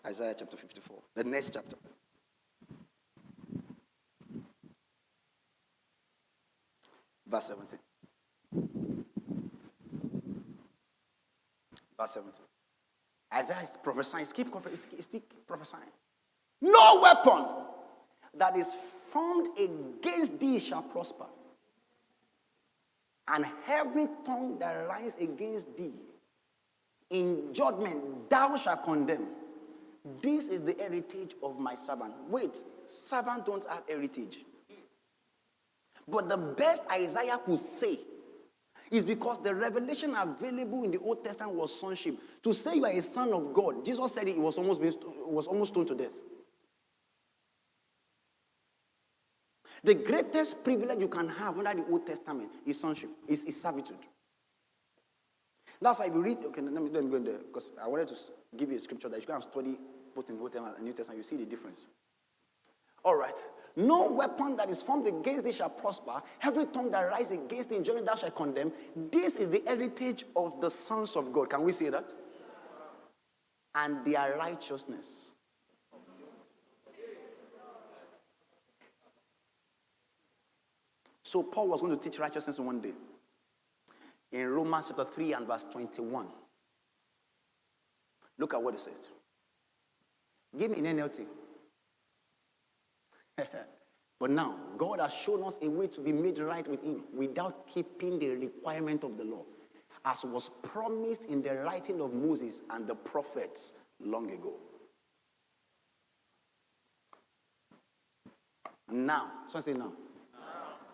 Isaiah chapter 54. The next chapter. Verse 17. Verse 17. Isaiah is prophesying. Keep prophesying. No weapon that is formed against thee shall prosper. And every tongue that rises against thee in judgment thou shalt condemn. This is the heritage of my servant. Wait, servants don't have heritage. But the best Isaiah could say is because the revelation available in the Old Testament was sonship. To say you are a son of God, Jesus said it was almost stoned to death. The greatest privilege you can have under the Old Testament is sonship, is servitude. That's why if you read, okay, let me go there, because I wanted to give you a scripture that you can study both in the Old Testament and New Testament, you see the difference. All right. No weapon that is formed against thee shall prosper. Every tongue that rises against thee in judgment thou shalt condemn. This is the heritage of the sons of God. Can we say that? And their righteousness. So Paul was going to teach righteousness one day. In Romans chapter 3 and verse 21. Look at what it says. Give me an NLT. But now, God has shown us a way to be made right with him without keeping the requirement of the law, as was promised in the writing of Moses and the prophets long ago. Now, so I say now.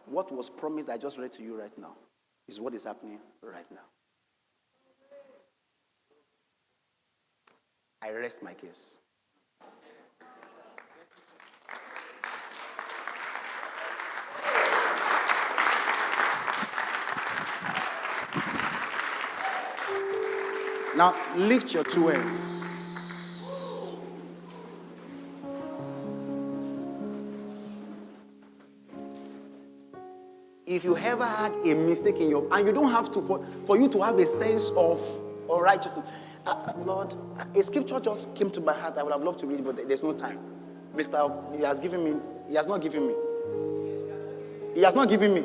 What was promised I just read to you right now is what is happening right now. I rest my case. Now, lift your two hands. If you ever had a mistake in your, and you don't have to, for you to have a sense of righteousness. Lord, a scripture just came to my heart. I would have loved to read it, but there's no time. He has given me, he has not given me. He has not given me.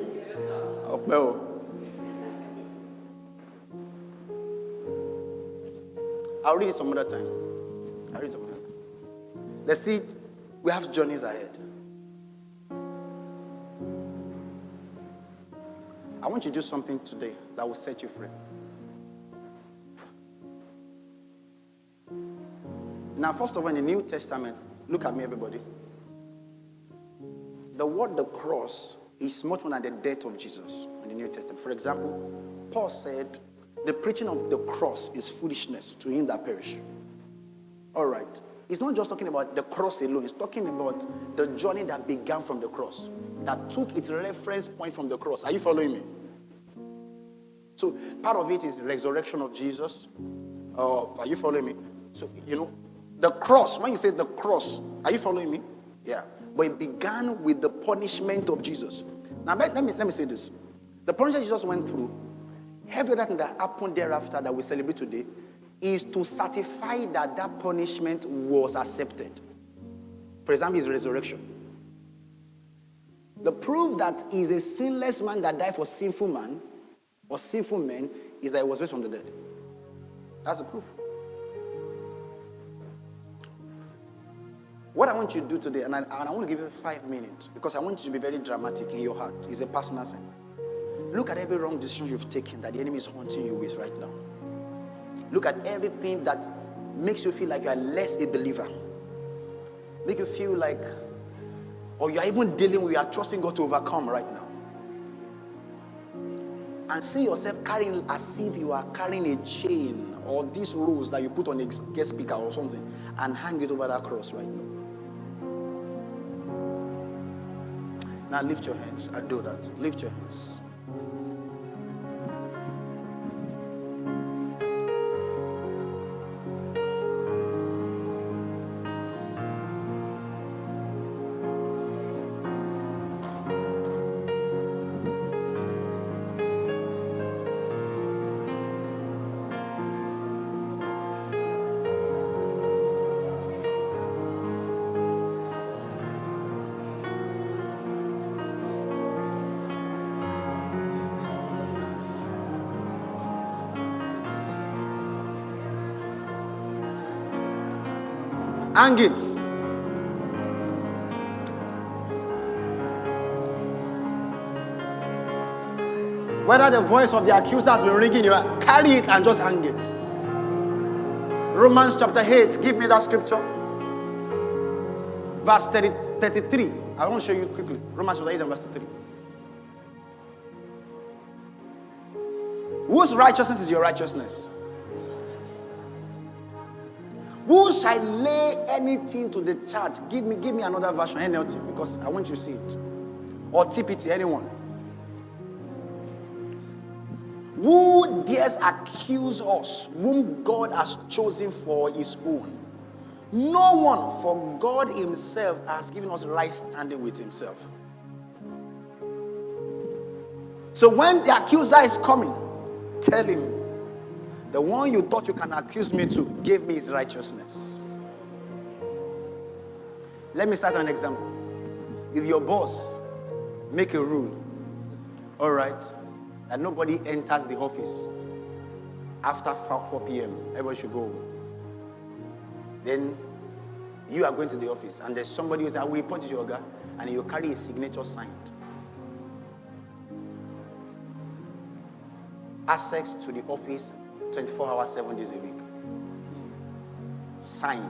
Oh, well. I'll read it some other time. Let's see, we have journeys ahead. I want you to do something today that will set you free. Now, first of all, in the New Testament, look at me, everybody. The word the cross is much more than the death of Jesus in the New Testament. For example, Paul said, the preaching of the cross is foolishness to him that perish. All right. It's not just talking about the cross alone. It's talking about the journey that began from the cross, that took its reference point from the cross. Are you following me? So part of it is the resurrection of Jesus. Are you following me? So, the cross, when you say the cross, are you following me? Yeah. But it began with the punishment of Jesus. Now, let me say this. The punishment Jesus went through, everything that happened thereafter that we celebrate today, is to certify that that punishment was accepted. For example, his resurrection. The proof that he's a sinless man that died for sinful man or sinful men is that he was raised from the dead. That's the proof. What I want you to do today, and I want to give you 5 minutes, because I want you to be very dramatic in your heart. It's a personal thing. Look at every wrong decision you've taken that the enemy is haunting you with right now. Look at everything that makes you feel like you are less a believer. Make you feel like, or you are even dealing with, you are trusting God to overcome right now. And see yourself carrying as if you are carrying a chain or these rules that you put on a guest speaker or something and hang it over that cross right now. Now lift your hands and do that. Lift your hands. Hang it. Whether the voice of the accuser has been ringing you, carry it and just hang it. Romans chapter 8, give me that scripture. Verse 33. I want to show you quickly. Romans chapter 8 and verse 33. Whose righteousness is your righteousness? Who shall lay anything to the charge? Give me another version, NLT, because I want you to see it. Or TPT, anyone. Who dares accuse us, whom God has chosen for his own? No one, for God himself has given us right standing with himself. So when the accuser is coming, tell him, the one you thought you can accuse me to gave me his righteousness. Let me start an example. If your boss make a rule, all right, that nobody enters the office after 4 p.m., everybody should go home. Then you are going to the office and there's somebody who says, I will report to your guy, and you carry a signature signed. Access to the office 24 hours, 7 days a week. Signed.